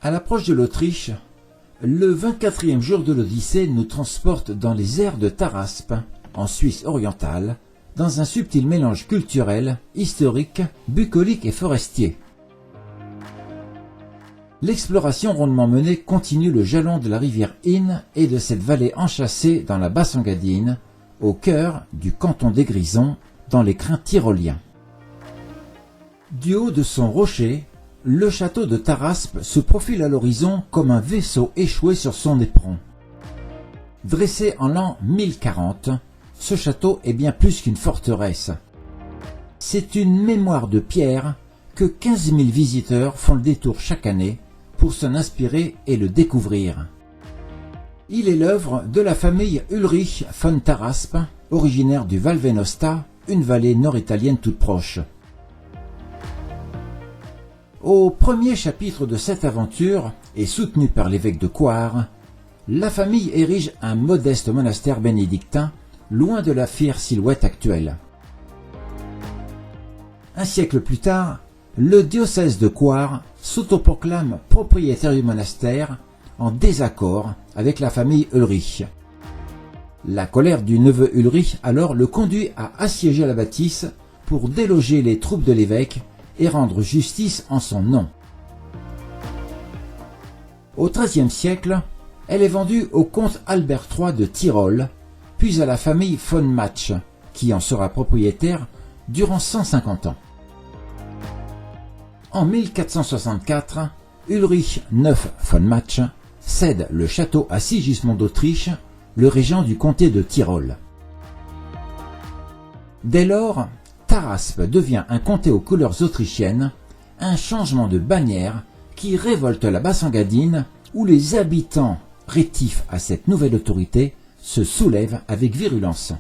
À l'approche de l'Autriche, le 24e jour de l'Odyssée nous transporte dans les airs de Taraspe, en Suisse orientale, dans un subtil mélange culturel, historique, bucolique et forestier. L'exploration rondement menée continue le jalon de la rivière Inn et de cette vallée enchâssée dans la Basse-Engadine, au cœur du canton des Grisons, dans les crins tyroliens. Du haut de son rocher, le château de Taraspe se profile à l'horizon comme un vaisseau échoué sur son éperon. Dressé en l'an 1040, ce château est bien plus qu'une forteresse. C'est une mémoire de pierre que 15 000 visiteurs font le détour chaque année pour s'en inspirer et le découvrir. Il est l'œuvre de la famille Ulrich von Taraspe, originaire du Val Venosta, une vallée nord-italienne toute proche. Au premier chapitre de cette aventure, et soutenu par l'évêque de Coire, la famille érige un modeste monastère bénédictin, loin de la fière silhouette actuelle. Un siècle plus tard, le diocèse de Coire s'autoproclame propriétaire du monastère, en désaccord avec la famille Ulrich. La colère du neveu Ulrich alors le conduit à assiéger la bâtisse pour déloger les troupes de l'évêque et rendre justice en son nom. Au XIIIe siècle, elle est vendue au comte Albert III de Tyrol, puis à la famille von Matsch, qui en sera propriétaire durant 150 ans. En 1464, Ulrich IX von Matsch cède le château à Sigismond d'Autriche, le régent du comté de Tyrol. Dès lors, Taraspe devient un comté aux couleurs autrichiennes, un changement de bannière qui révolte la Basse-Engadine, où les habitants, rétifs à cette nouvelle autorité, se soulèvent avec virulence.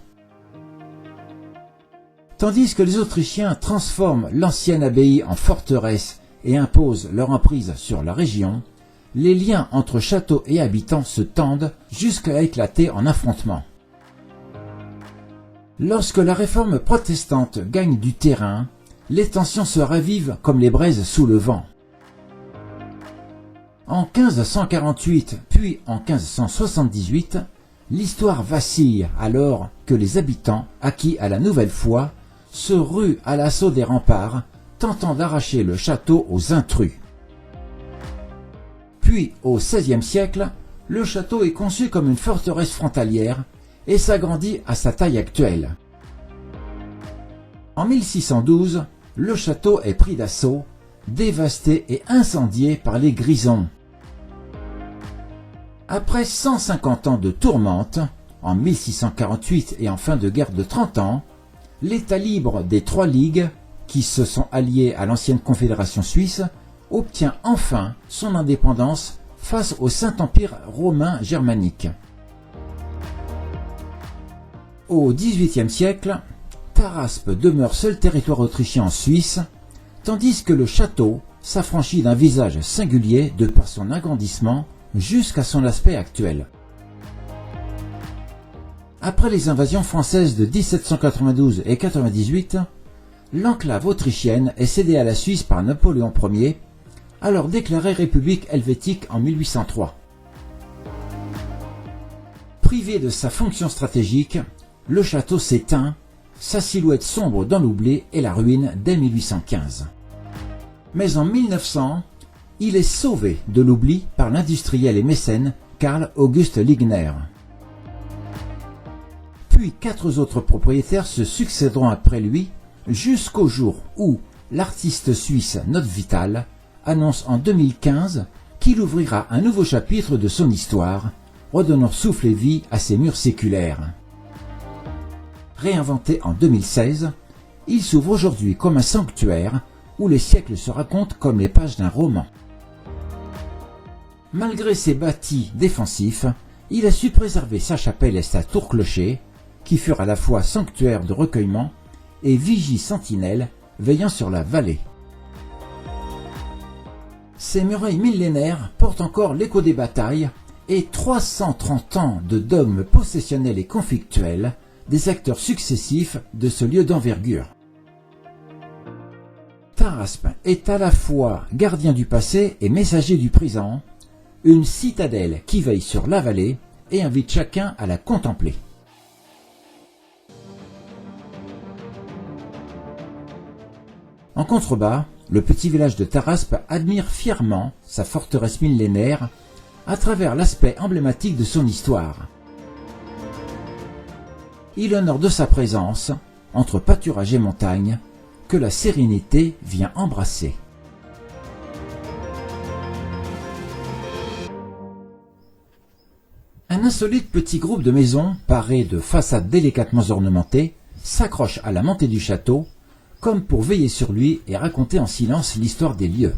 Tandis que les Autrichiens transforment l'ancienne abbaye en forteresse et imposent leur emprise sur la région, les liens entre château et habitants se tendent jusqu'à éclater en affrontements. Lorsque la réforme protestante gagne du terrain, les tensions se ravivent comme les braises sous le vent. En 1548 puis en 1578, l'histoire vacille alors que les habitants, acquis à la nouvelle foi, se ruent à l'assaut des remparts, tentant d'arracher le château aux intrus. Puis, au XVIe siècle, le château est conçu comme une forteresse frontalière et s'agrandit à sa taille actuelle. En 1612, le château est pris d'assaut, dévasté et incendié par les Grisons. Après 150 ans de tourmente, en 1648 et en fin de guerre de 30 ans, l'État libre des Trois Ligues, qui se sont alliés à l'ancienne Confédération suisse, obtient enfin son indépendance face au Saint-Empire romain germanique. Au XVIIIe siècle, Taraspe demeure seul territoire autrichien en Suisse, tandis que le château s'affranchit d'un visage singulier de par son agrandissement jusqu'à son aspect actuel. Après les invasions françaises de 1792 et 98, l'enclave autrichienne est cédée à la Suisse par Napoléon Ier, alors déclarée République helvétique en 1803. Privé de sa fonction stratégique, le château s'éteint, sa silhouette sombre dans l'oubli et la ruine dès 1815. Mais en 1900, il est sauvé de l'oubli par l'industriel et mécène Karl August Ligner. Puis 4 autres propriétaires se succéderont après lui, jusqu'au jour où l'artiste suisse Note Vital annonce en 2015 qu'il ouvrira un nouveau chapitre de son histoire, redonnant souffle et vie à ses murs séculaires. Réinventé en 2016, il s'ouvre aujourd'hui comme un sanctuaire où les siècles se racontent comme les pages d'un roman. Malgré ses bâtis défensifs, il a su préserver sa chapelle et sa tour-clocher, qui furent à la fois sanctuaire de recueillement et vigie sentinelle veillant sur la vallée. Ces murailles millénaires portent encore l'écho des batailles et 330 ans de dogmes possessionnels et conflictuels des acteurs successifs de ce lieu d'envergure. Taraspe est à la fois gardien du passé et messager du présent, une citadelle qui veille sur la vallée et invite chacun à la contempler. En contrebas, le petit village de Taraspe admire fièrement sa forteresse millénaire à travers l'aspect emblématique de son histoire. Il honore de sa présence, entre pâturage et montagne, que la sérénité vient embrasser. Un insolite petit groupe de maisons, parées de façades délicatement ornementées, s'accroche à la montée du château, comme pour veiller sur lui et raconter en silence l'histoire des lieux.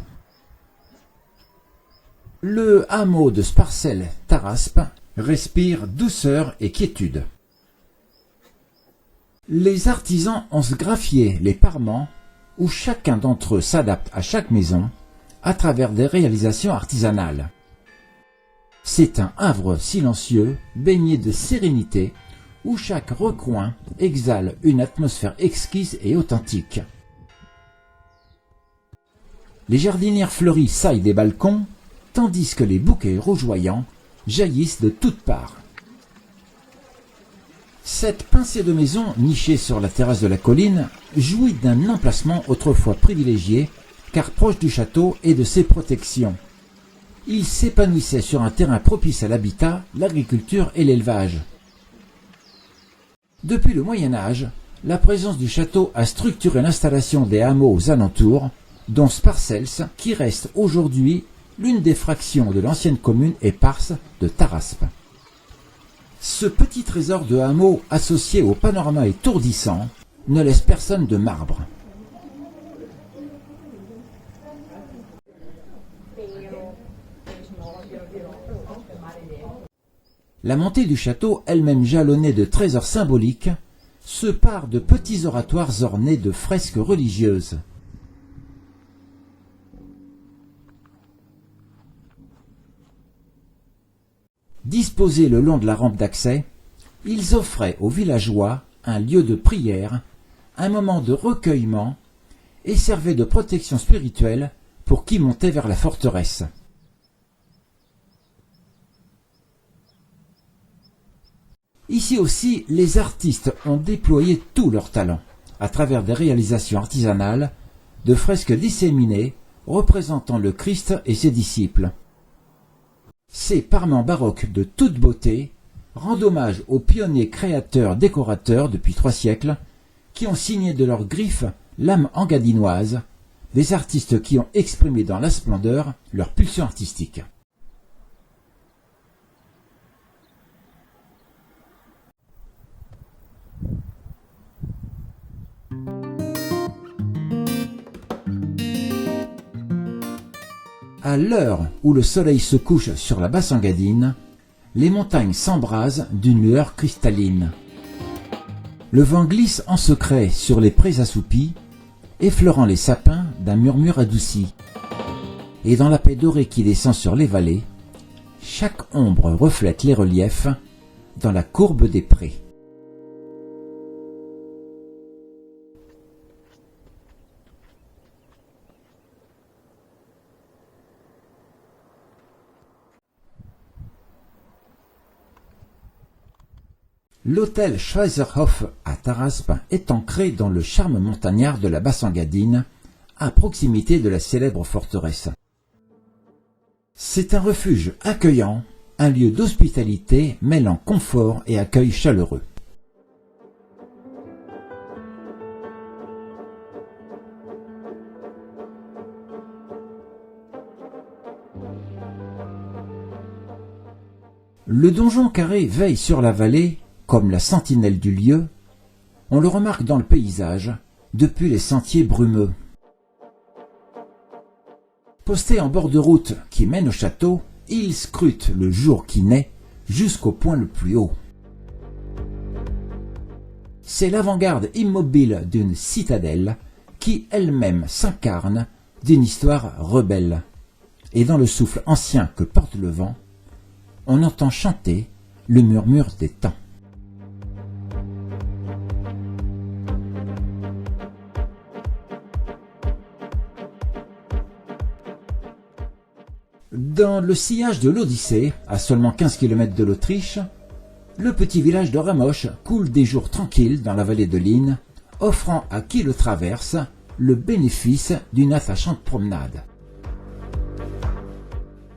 Le hameau de Sparcelles-Taraspe respire douceur et quiétude. Les artisans ont sgraffié les parements où chacun d'entre eux s'adapte à chaque maison à travers des réalisations artisanales. C'est un havre silencieux, baigné de sérénité, où chaque recoin exhale une atmosphère exquise et authentique. Les jardinières fleuries saillent des balcons, tandis que les bouquets rougeoyants jaillissent de toutes parts. Cette pincée de maisons nichée sur la terrasse de la colline jouit d'un emplacement autrefois privilégié, car proche du château et de ses protections. Il s'épanouissait sur un terrain propice à l'habitat, l'agriculture et l'élevage. Depuis le Moyen Âge, la présence du château a structuré l'installation des hameaux aux alentours, dont Sparcelles, qui reste aujourd'hui l'une des fractions de l'ancienne commune éparse de Taraspe. Ce petit trésor de hameau associé au panorama étourdissant ne laisse personne de marbre. La montée du château, elle-même jalonnée de trésors symboliques, se pare de petits oratoires ornés de fresques religieuses. Disposés le long de la rampe d'accès, ils offraient aux villageois un lieu de prière, un moment de recueillement et servaient de protection spirituelle pour qui montait vers la forteresse. Ici aussi, les artistes ont déployé tout leur talent, à travers des réalisations artisanales, de fresques disséminées représentant le Christ et ses disciples. Ces parements baroques de toute beauté rendent hommage aux pionniers créateurs-décorateurs depuis 3 siècles, qui ont signé de leurs griffes l'âme engadinoise, des artistes qui ont exprimé dans la splendeur leur pulsion artistique. À l'heure où le soleil se couche sur la Basse-Engadine, les montagnes s'embrasent d'une lueur cristalline. Le vent glisse en secret sur les prés assoupis, effleurant les sapins d'un murmure adouci. Et dans la paix dorée qui descend sur les vallées, chaque ombre reflète les reliefs dans la courbe des prés. L'hôtel Schweizerhof à Taraspe est ancré dans le charme montagnard de la Basse-Engadine, à proximité de la célèbre forteresse. C'est un refuge accueillant, un lieu d'hospitalité mêlant confort et accueil chaleureux. Le donjon carré veille sur la vallée comme la sentinelle du lieu. On le remarque dans le paysage, depuis les sentiers brumeux. Posté en bord de route qui mène au château, il scrute le jour qui naît jusqu'au point le plus haut. C'est l'avant-garde immobile d'une citadelle qui elle-même s'incarne d'une histoire rebelle. Et dans le souffle ancien que porte le vent, on entend chanter le murmure des temps. Dans le sillage de l'Odyssée, à seulement 15 km de l'Autriche, le petit village de Ramosch coule des jours tranquilles dans la vallée de l'Inn, offrant à qui le traverse le bénéfice d'une attachante promenade.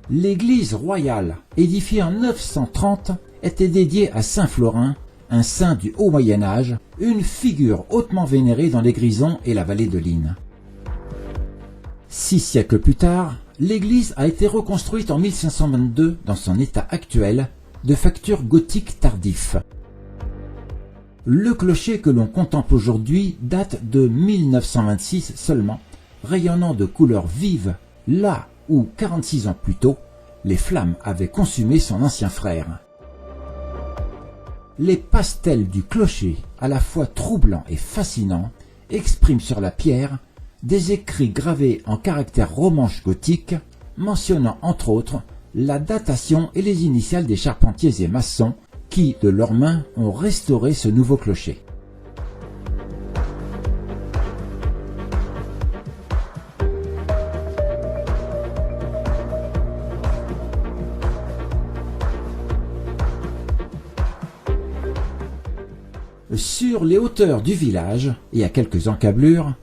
L'église royale, édifiée en 930, était dédiée à Saint Florin, un saint du haut Moyen-Âge, une figure hautement vénérée dans les Grisons et la vallée de l'Inn. 6 siècles plus tard, l'église a été reconstruite en 1522 dans son état actuel, de facture gothique tardif. Le clocher que l'on contemple aujourd'hui date de 1926 seulement, rayonnant de couleurs vives là où 46 ans plus tôt, les flammes avaient consumé son ancien frère. Les pastels du clocher, à la fois troublants et fascinants, expriment sur la pierre des écrits gravés en caractères romanches gothiques, mentionnant entre autres la datation et les initiales des charpentiers et maçons qui, de leurs mains, ont restauré ce nouveau clocher. Sur les hauteurs du village, et à quelques encablures,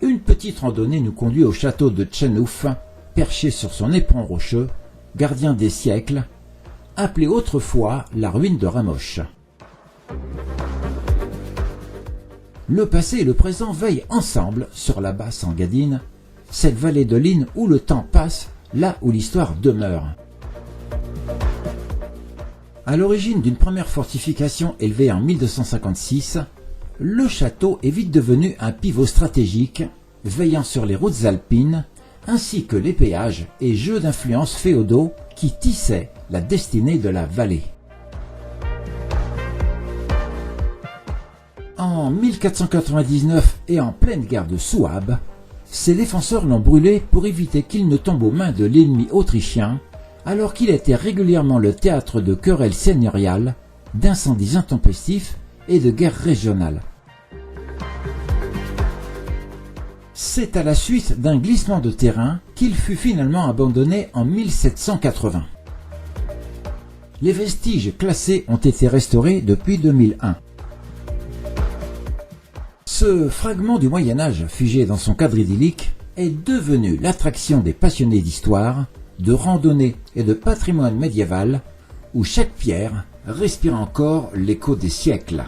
une petite randonnée nous conduit au château de Tchenouf, perché sur son éperon rocheux, gardien des siècles, appelé autrefois la ruine de Ramosch. Le passé et le présent veillent ensemble sur la Basse-Engadine, cette vallée de l'Inn où le temps passe, là où l'histoire demeure. À l'origine d'une première fortification élevée en 1256, le château est vite devenu un pivot stratégique, veillant sur les routes alpines, ainsi que les péages et jeux d'influence féodaux qui tissaient la destinée de la vallée. En 1499 et en pleine guerre de Souabe, ses défenseurs l'ont brûlé pour éviter qu'il ne tombe aux mains de l'ennemi autrichien, alors qu'il était régulièrement le théâtre de querelles seigneuriales, d'incendies intempestifs et de guerres régionales. C'est à la suite d'un glissement de terrain qu'il fut finalement abandonné en 1780. Les vestiges classés ont été restaurés depuis 2001. Ce fragment du Moyen-Âge figé dans son cadre idyllique est devenu l'attraction des passionnés d'histoire, de randonnée et de patrimoine médiéval, où chaque pierre respire encore l'écho des siècles.